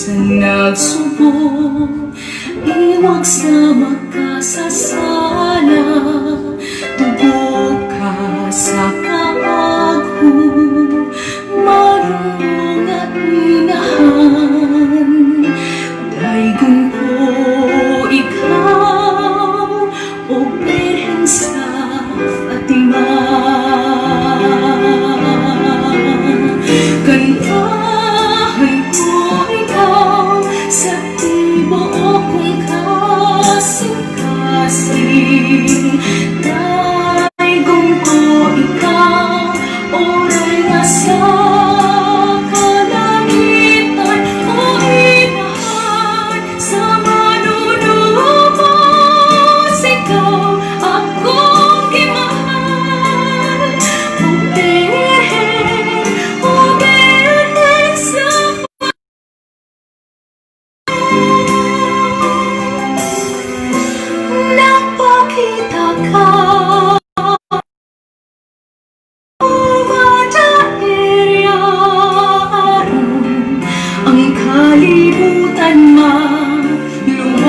sa nagsubok, iwag sa makasasala, tubog ka sa kaagho, marunong at minahan. Daygon ko ikaw, o Birhen sa Fatima. Kantahan ko ikaw sa tibuok kong kasing-kasing. Daygon ko ikaw, oray na sa kalangitan, o inahan sa manunubos. Ikaw akong gimahal, o Birhen sa napakita ka. Ang kalibutan maluwas,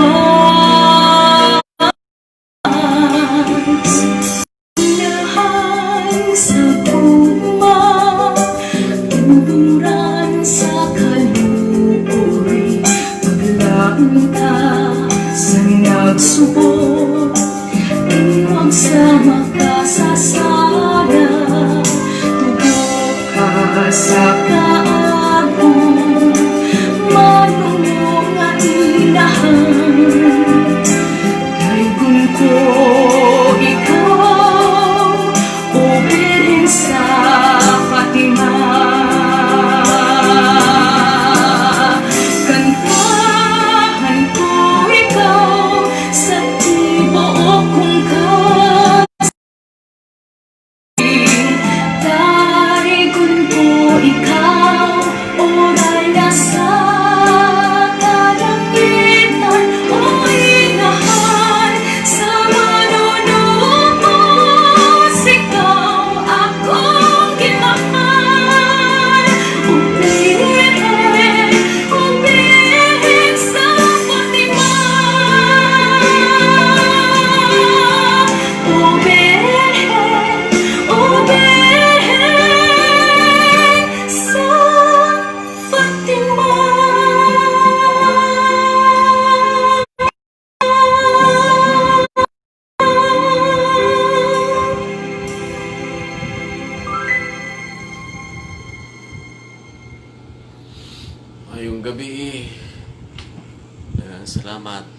lahan sa guma, tuburan sa kaluoy, paglaan ka sa nagsubok, iwag sa makasasala, tubok ka sa kaagho, marunong at inahan. Daygon ko ikaw, o Birhen sa Fatima. Kantahan ko ikaw sa tibuok kong kasing. Daygon ko ikaw, oray na sa kalangitan, o inahan sa manunubos. Ikaw akong gimahal, o Birhen sa Fatima. O Birhen sa Fatima. Ngayong gabi, salamat.